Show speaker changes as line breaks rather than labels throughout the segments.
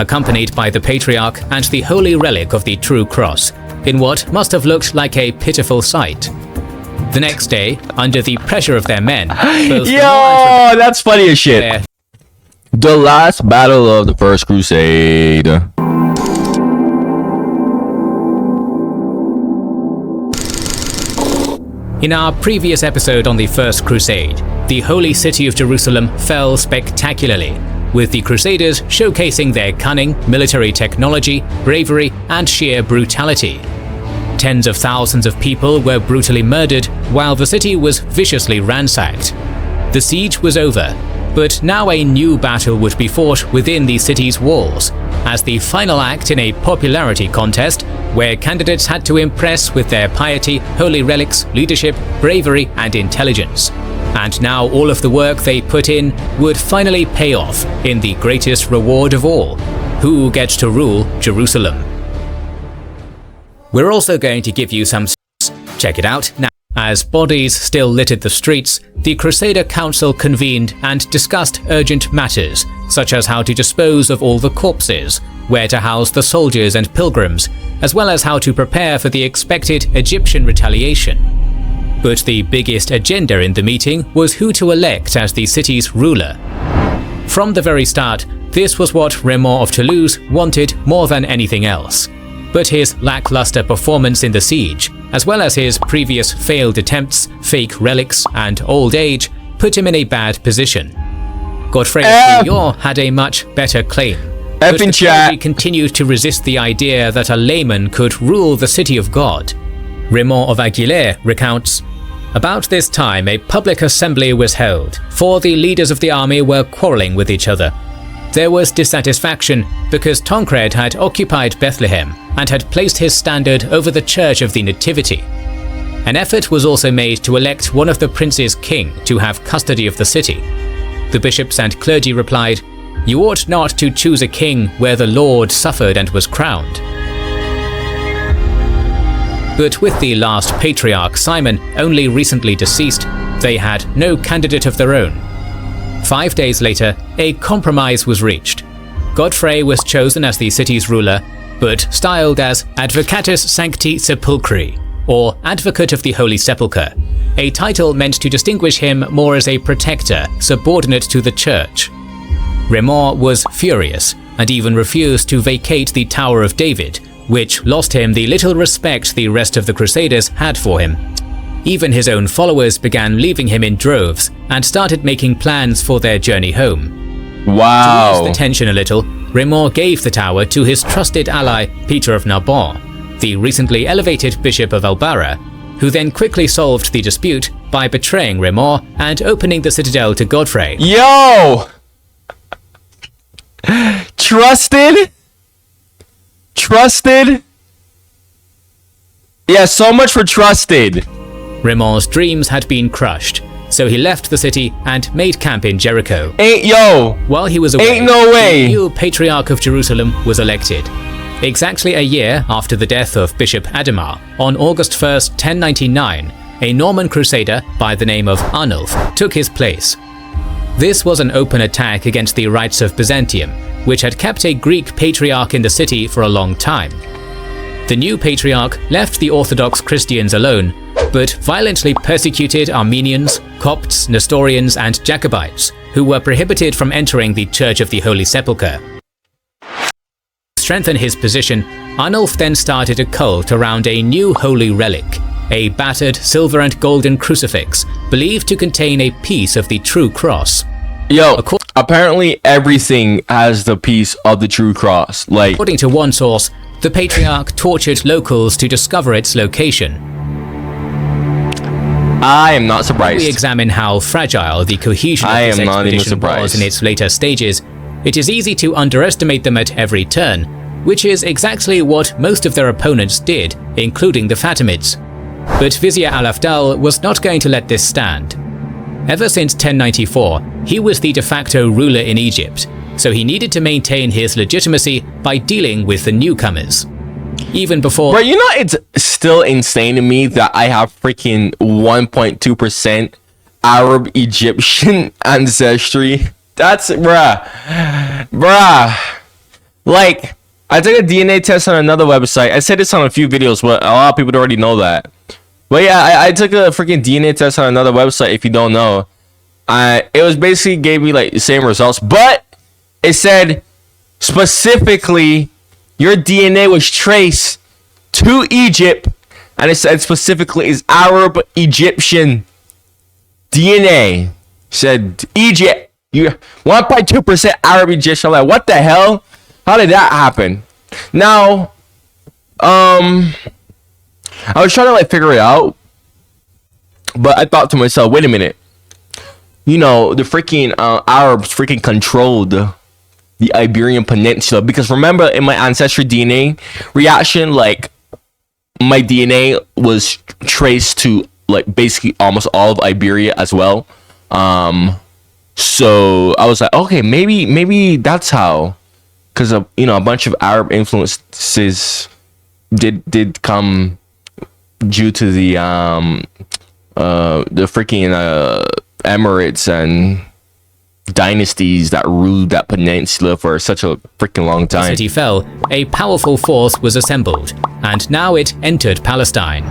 accompanied by the Patriarch and the holy relic of the True Cross, in what must have looked like a pitiful sight. The next day, under the pressure of their men, both
yo, that's funny as shit. The last battle of the First Crusade.
In our previous episode on the First Crusade, the holy city of Jerusalem fell spectacularly, with the Crusaders showcasing their cunning, military technology, bravery, and sheer brutality. Tens of thousands of people were brutally murdered, while the city was viciously ransacked. The siege was over, but now a new battle would be fought within the city's walls, as the final act in a popularity contest where candidates had to impress with their piety, holy relics, leadership, bravery, and intelligence. And now all of the work they put in would finally pay off in the greatest reward of all: who gets to rule Jerusalem. We're also going to give you some check it out now. As bodies still littered the streets, the Crusader Council convened and discussed urgent matters, such as how to dispose of all the corpses, where to house the soldiers and pilgrims, as well as how to prepare for the expected Egyptian retaliation. But the biggest agenda in the meeting was who to elect as the city's ruler. From the very start, this was what Raymond of Toulouse wanted more than anything else. But his lackluster performance in the siege, as well as his previous failed attempts, fake relics, and old age, put him in a bad position. Godfrey of Bouillon had a much better claim, but the clergy continued to resist the idea that a layman could rule the city of God. Raymond of Aguilera recounts, "About this time a public assembly was held, for the leaders of the army were quarreling with each other. There was dissatisfaction because Tancred had occupied Bethlehem and had placed his standard over the Church of the Nativity. An effort was also made to elect one of the princes king to have custody of the city. The bishops and clergy replied, 'You ought not to choose a king where the Lord suffered and was crowned.' But with the last patriarch, Simon, only recently deceased, they had no candidate of their own. 5 days later, a compromise was reached. Godfrey was chosen as the city's ruler, but styled as Advocatus Sancti Sepulchri, or Advocate of the Holy Sepulchre, a title meant to distinguish him more as a protector subordinate to the church. Raymond was furious and even refused to vacate the Tower of David, which lost him the little respect the rest of the Crusaders had for him. Even his own followers began leaving him in droves and started making plans for their journey home.
Wow.
To ease the tension a little, Raymond gave the tower to his trusted ally Peter of Narbonne, the recently elevated Bishop of Albarra, who then quickly solved the dispute by betraying Raymond and opening the citadel to Godfrey.
Yo! Trusted? Trusted? Yeah, so much for trusted.
Raymond's dreams had been crushed, so he left the city and made camp in Jericho. While he was away,
ain't no way.
the new Patriarch of Jerusalem was elected. Exactly a year after the death of Bishop Adhemar, on August 1st, 1099, a Norman crusader by the name of Arnulf took his place. This was an open attack against the rights of Byzantium, which had kept a Greek patriarch in the city for a long time. The new patriarch left the Orthodox Christians alone, but violently persecuted Armenians, Copts, Nestorians, and Jacobites, who were prohibited from entering the Church of the Holy Sepulchre. To strengthen his position, Arnulf then started a cult around a new holy relic, a battered silver and golden crucifix believed to contain a piece of the true cross.
Apparently everything has the piece of the true cross.
According to one source, the patriarch tortured locals to discover its location.
I am not surprised.
We examine how fragile the cohesion of this expedition was in its later stages. It is easy to underestimate them at every turn, which is exactly what most of their opponents did, including the Fatimids. But Vizier al-Afdal was not going to let this stand. Ever since 1094, he was the de facto ruler in Egypt, so he needed to maintain his legitimacy by dealing with the newcomers. Even before...
Bro, you know it's still insane to me that I have freaking 1.2% Arab Egyptian ancestry. That's... Bruh. Like, I took a DNA test on another website. I said this on a few videos, but a lot of people already know that. But yeah, I took a freaking DNA test on another website. If you don't know, it was basically gave me like the same results, but it said specifically your DNA was traced to Egypt, and it said specifically is Arab Egyptian DNA. It said Egypt, you 1.2% Arab Egyptian. I'm like, what the hell? How did that happen? Now, I was trying to like figure it out, but I thought to myself, wait a minute. You know, the freaking Arabs freaking controlled the Iberian Peninsula, because remember in my ancestry DNA reaction, like my DNA was traced to like basically almost all of Iberia as well. So I was like, okay, maybe that's how. Because you know, a bunch of Arab influences did come due to the freaking Emirates and dynasties that ruled that peninsula for such a freaking long time.
The city fell, a powerful force was assembled, and now it entered Palestine.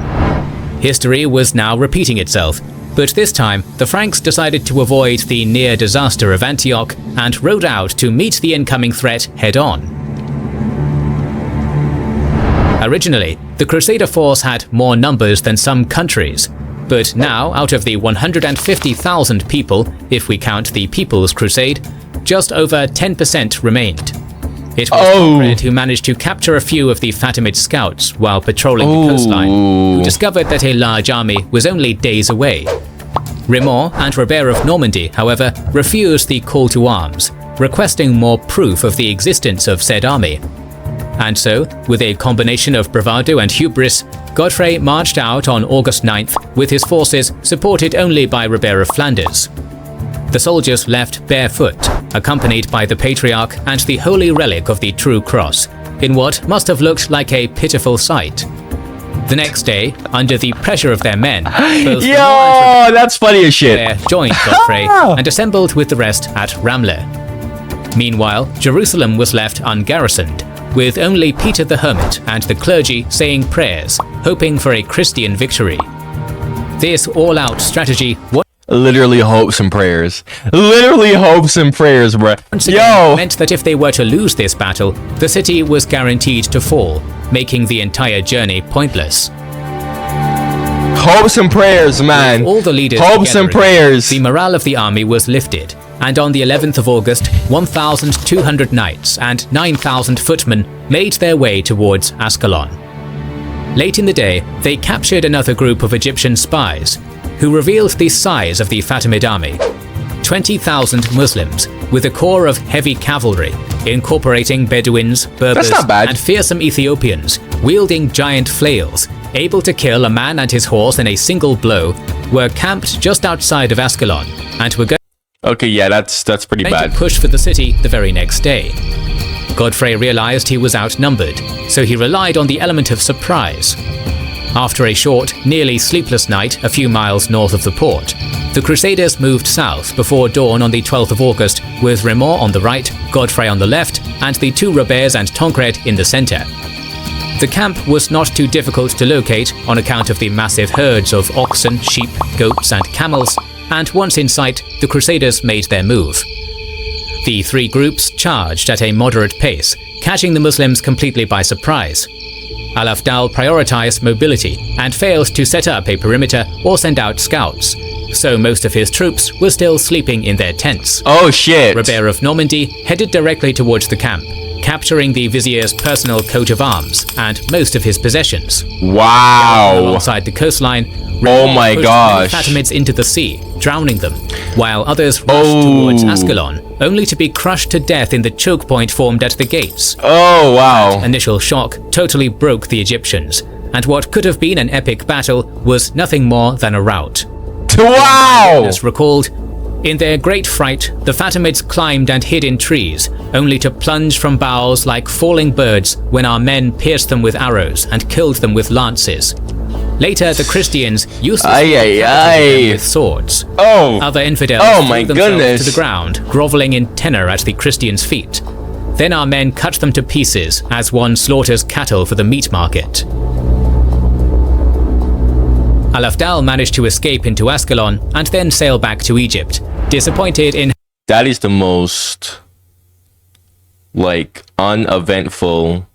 History was now repeating itself, but this time the Franks decided to avoid the near disaster of Antioch and rode out to meet the incoming threat head-on. Originally, the Crusader force had more numbers than some countries, but now, out of the 150,000 people, if we count the People's Crusade, just over 10% remained. It was Tancred who managed to capture a few of the Fatimid scouts while patrolling the coastline, who discovered that a large army was only days away. Raymond and Robert of Normandy, however, refused the call to arms, requesting more proof of the existence of said army. And so, with a combination of bravado and hubris, Godfrey marched out on August 9th with his forces supported only by Robert of Flanders. The soldiers left barefoot, accompanied by the Patriarch and the holy relic of the True Cross, in what must have looked like a pitiful sight. The next day, under the pressure of their men, both
that's funny as shit.
joined Godfrey and assembled with the rest at Ramleh. Meanwhile, Jerusalem was left ungarrisoned, with only Peter the Hermit and the clergy saying prayers, hoping for a Christian victory. This all-out strategy
literally hopes and prayers. Literally hopes and prayers, bro.
Once again, meant that if they were to lose this battle, the city was guaranteed to fall, making the entire journey pointless.
Hopes and prayers, man.
With all the leaders
hopes and prayers.
The morale of the army was lifted, and on the 11th of August, 1,200 knights and 9,000 footmen made their way towards Ascalon. Late in the day, they captured another group of Egyptian spies, who revealed the size of the Fatimid army. 20,000 Muslims, with a corps of heavy cavalry, incorporating Bedouins, Berbers, and fearsome Ethiopians, wielding giant flails, able to kill a man and his horse in a single blow, were camped just outside of Ascalon, and were going
that's pretty bad.
to push for the city the very next day. Godfrey realized he was outnumbered, so he relied on the element of surprise. After a short, nearly sleepless night a few miles north of the port, the Crusaders moved south before dawn on the 12th of August, with Raymond on the right, Godfrey on the left, and the two Roberts and Tancred in the center. The camp was not too difficult to locate on account of the massive herds of oxen, sheep, goats, and camels, and once in sight, the Crusaders made their move. The three groups charged at a moderate pace, catching the Muslims completely by surprise. Al-Afdal prioritized mobility and failed to set up a perimeter or send out scouts, so most of his troops were still sleeping in their tents.
Oh shit!
Robert of Normandy headed directly towards the camp, capturing the vizier's personal coat of arms and most of his possessions.
Wow!
Alongside the coastline,
oh my gosh!
The Fatimids into the sea, drowning them, while others rushed towards Ascalon, only to be crushed to death in the choke point formed at the gates.
Oh wow!
That initial shock totally broke the Egyptians, and what could have been an epic battle was nothing more than a rout.
Wow!
As recalled, in their great fright, the Fatimids climbed and hid in trees, only to plunge from boughs like falling birds when our men pierced them with arrows and killed them with lances. Later, the Christians uselessly decapitated them with swords. Other infidels threw themselves to the ground, groveling in terror at the Christians' feet. Then our men cut them to pieces as one slaughters cattle for the meat market. Al-Afdal managed to escape into Ascalon and then sail back to Egypt, disappointed in...
That is the most, like, uneventful,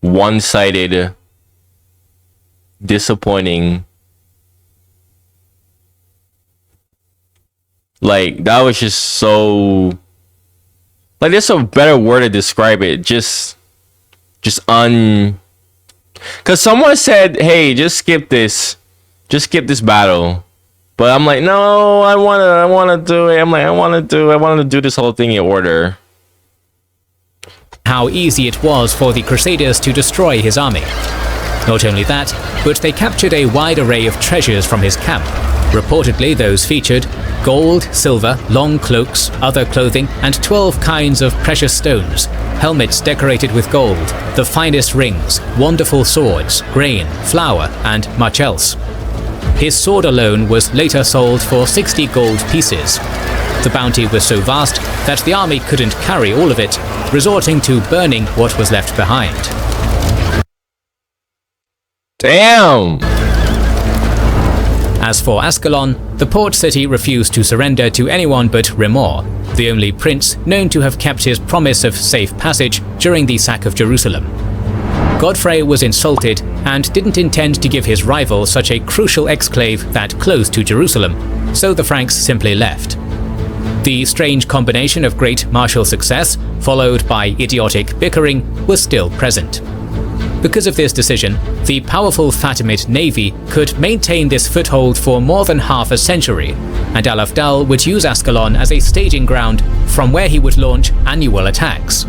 one-sided, disappointing. Like, that was just so, like, there's a better word to describe it. Just because someone said, hey, just skip this battle. But I'm like, no, I wanna do it. I'm like, I wanted to do this whole thing in order.
How easy it was for the Crusaders to destroy his army. Not only that, but they captured a wide array of treasures from his camp. Reportedly, those featured gold, silver, long cloaks, other clothing, and 12 kinds of precious stones, helmets decorated with gold, the finest rings, wonderful swords, grain, flour, and much else. His sword alone was later sold for 60 gold pieces. The bounty was so vast that the army couldn't carry all of it, resorting to burning what was left behind.
Damn!
As for Ascalon, the port city refused to surrender to anyone but Remor, the only prince known to have kept his promise of safe passage during the sack of Jerusalem. Godfrey was insulted and didn't intend to give his rival such a crucial exclave that close to Jerusalem, so the Franks simply left. The strange combination of great martial success, followed by idiotic bickering, was still present. Because of this decision, the powerful Fatimid navy could maintain this foothold for more than half a century, and Al-Afdal would use Ascalon as a staging ground from where he would launch annual attacks.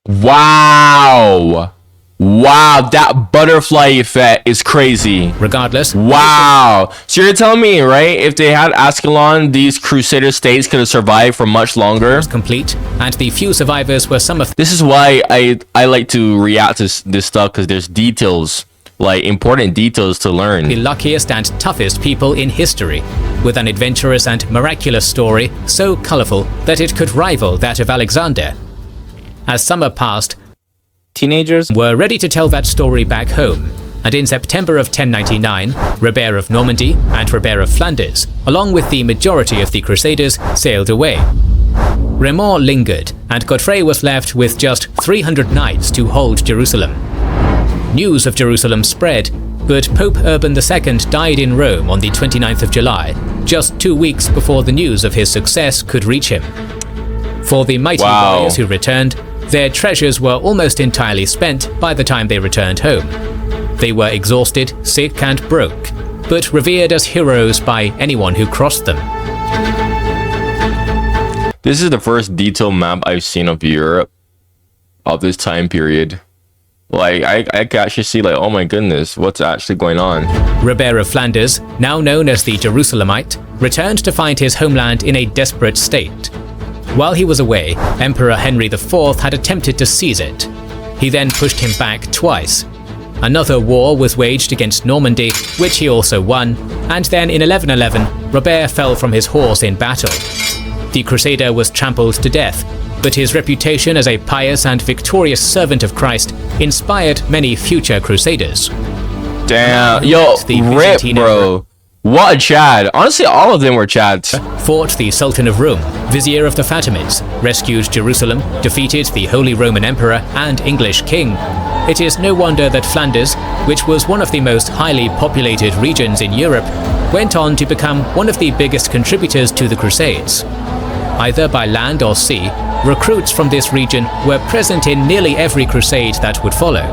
Wow! Wow, that butterfly effect is crazy.
Regardless,
wow. So you're telling me, right, if they had Ascalon, these Crusader states could have survived for much longer?
Complete, and the few survivors were some of...
This is why I like to react to this stuff, because there's details, like important details to learn.
The luckiest and toughest people in history, with an adventurous and miraculous story so colorful that it could rival that of Alexander. As summer passed, teenagers were ready to tell that story back home, and in September of 1099, Robert of Normandy and Robert of Flanders, along with the majority of the Crusaders, sailed away. Remor lingered, and Godfrey was left with just 300 knights to hold Jerusalem. News of Jerusalem spread, but Pope Urban II died in Rome on the 29th of July, just 2 weeks before the news of his success could reach him. For the mighty warriors who returned, their treasures were almost entirely spent by the time they returned home. They were exhausted, sick, and broke, but revered as heroes by anyone who crossed them.
This is the first detailed map I've seen of Europe of this time period. Like, I can actually see, like, oh my goodness, what's actually going on?
Robert of Flanders, now known as the Jerusalemite, returned to find his homeland in a desperate state. While he was away, Emperor Henry IV had attempted to seize it. He then pushed him back twice. Another war was waged against Normandy, which he also won, and then in 1111, Robert fell from his horse in battle. The Crusader was trampled to death, but his reputation as a pious and victorious servant of Christ inspired many future Crusaders.
Damn, yo, rip, bro. What a Chad. Honestly, all of them were Chads.
Fought the Sultan of Rome, Vizier of the Fatimids, rescued Jerusalem, defeated the Holy Roman Emperor and English King. It is no wonder that Flanders, which was one of the most highly populated regions in Europe, went on to become one of the biggest contributors to the Crusades. Either by land or sea, recruits from this region were present in nearly every crusade that would follow.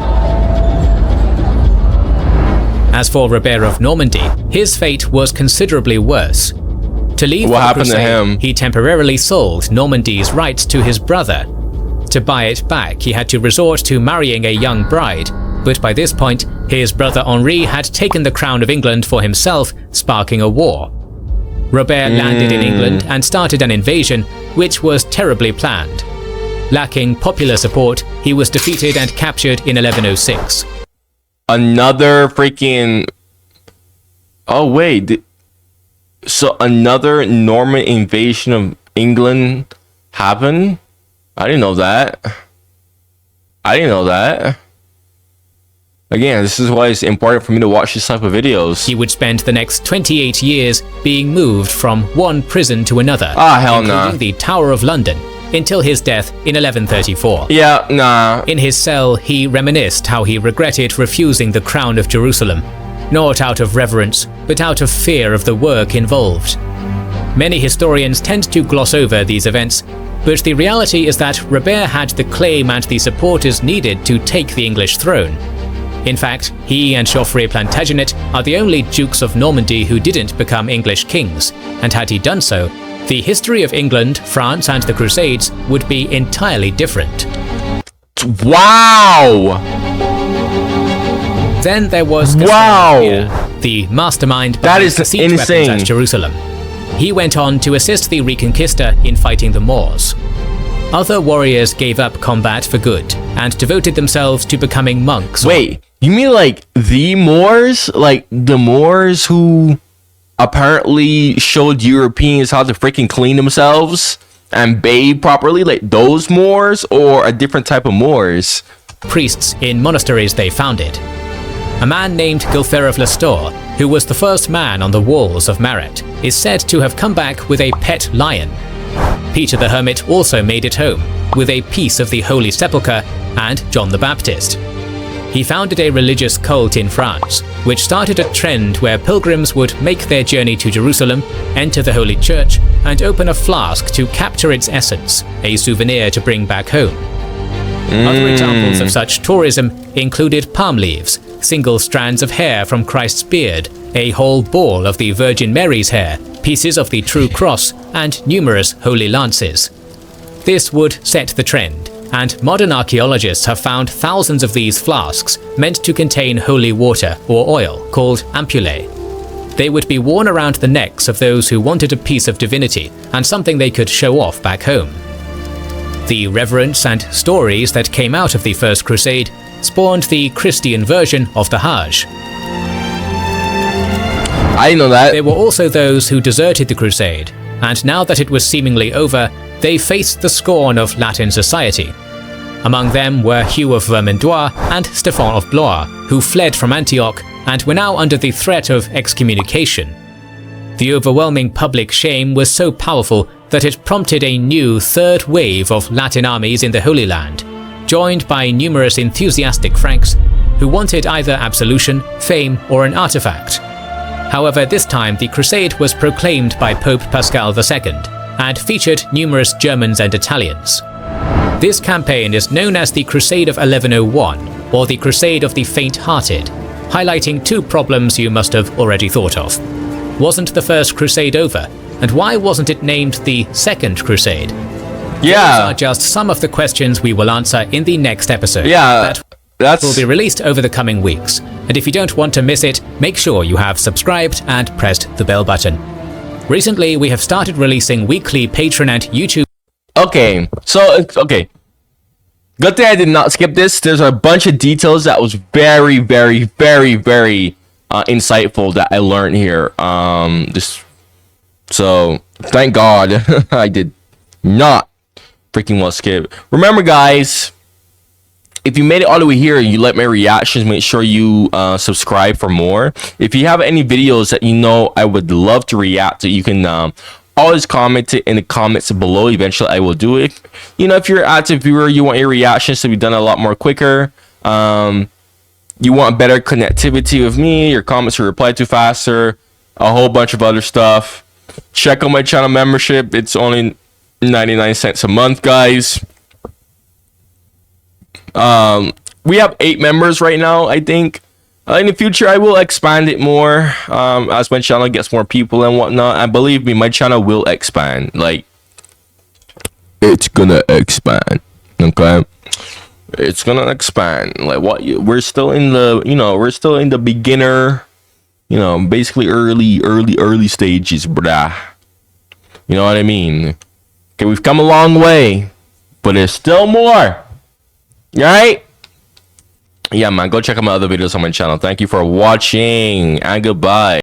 As for Robert of Normandy, his fate was considerably worse. To leave
what
the
happened
crusade,
to him?
He temporarily sold Normandy's rights to his brother. To buy it back, he had to resort to marrying a young bride, but by this point, his brother Henri had taken the crown of England for himself, sparking a war. Robert landed in England and started an invasion, which was terribly planned. Lacking popular support, he was defeated and captured in 1106.
Another freaking... Oh, wait. So another Norman invasion of England happen. I didn't know that. Again, this is why it's important for me to watch this type of videos.
He would spend the next 28 years being moved from one prison to another,
hell
including
nah.
the Tower of London, until his death in 1134.
Yeah, nah.
In his cell, he reminisced how he regretted refusing the crown of Jerusalem, not out of reverence, but out of fear of the work involved. Many historians tend to gloss over these events, but the reality is that Robert had the claim and the supporters needed to take the English throne. In fact, he and Geoffrey Plantagenet are the only dukes of Normandy who didn't become English kings, and had he done so, the history of England, France, and the Crusades would be entirely different.
Wow!
Then there was the mastermind behind the siege weapons at Jerusalem. He went on to assist the Reconquista in fighting the Moors. Other warriors gave up combat for good and devoted themselves to becoming monks.
Wait, you mean like the Moors? Like the Moors who apparently showed Europeans how to freaking clean themselves and bathe properly? Like those Moors, or a different type of Moors?
Priests in monasteries they founded. A man named Gilfer of Lestor, who was the first man on the walls of Maret, is said to have come back with a pet lion. Peter the Hermit also made it home, with a piece of the Holy Sepulchre, and John the Baptist. He founded a religious cult in France, which started a trend where pilgrims would make their journey to Jerusalem, enter the Holy Church, and open a flask to capture its essence, a souvenir to bring back home. Other examples of such tourism included palm leaves, single strands of hair from Christ's beard, a whole ball of the Virgin Mary's hair, pieces of the True Cross, and numerous holy lances. This would set the trend, and modern archaeologists have found thousands of these flasks meant to contain holy water or oil called ampullae. They would be worn around the necks of those who wanted a piece of divinity and something they could show off back home. The reverence and stories that came out of the First Crusade spawned the Christian version of the Hajj.
I didn't know that.
There were also those who deserted the Crusade, and now that it was seemingly over, they faced the scorn of Latin society. Among them were Hugh of Vermandois and Stephen of Blois, who fled from Antioch and were now under the threat of excommunication. The overwhelming public shame was so powerful that it prompted a new third wave of Latin armies in the Holy Land, joined by numerous enthusiastic Franks who wanted either absolution, fame, or an artifact. However, this time the Crusade was proclaimed by Pope Pascal II and featured numerous Germans and Italians. This campaign is known as the Crusade of 1101 or the Crusade of the Faint-Hearted, highlighting two problems you must have already thought of. Wasn't the First Crusade over? And why wasn't it named the Second Crusade?
Yeah.
Those are just some of the questions we will answer in the next episode.
Yeah,
that will be released over the coming weeks. And if you don't want to miss it, make sure you have subscribed and pressed the bell button. Recently, we have started releasing weekly Patreon and YouTube.
Okay, so, okay. Good thing I did not skip this. There's a bunch of details that was very, very, very, very insightful that I learned here. So, thank God I did not freaking well skip. Remember, guys, if you made it all the way here and you like my reactions, make sure you subscribe for more. If you have any videos that you know I would love to react to, you can always comment it in the comments below. Eventually, I will do it. You know, if you're an active viewer, you want your reactions to be done a lot more quicker. You want better connectivity with me, your comments are replied to faster, a whole bunch of other stuff. Check out my channel membership. It's only 99 cents a month, guys. We have 8 members right now, I think. In the future, I will expand it more as my channel gets more people and whatnot. And believe me, my channel will expand. Like, it's gonna expand. Okay, it's gonna expand. Like, we're still in the, we're still in the beginner, basically early stages, brah. You know what I mean? Okay, we've come a long way, but there's still more. Right? Yeah, man, go check out my other videos on my channel. Thank you for watching, and goodbye.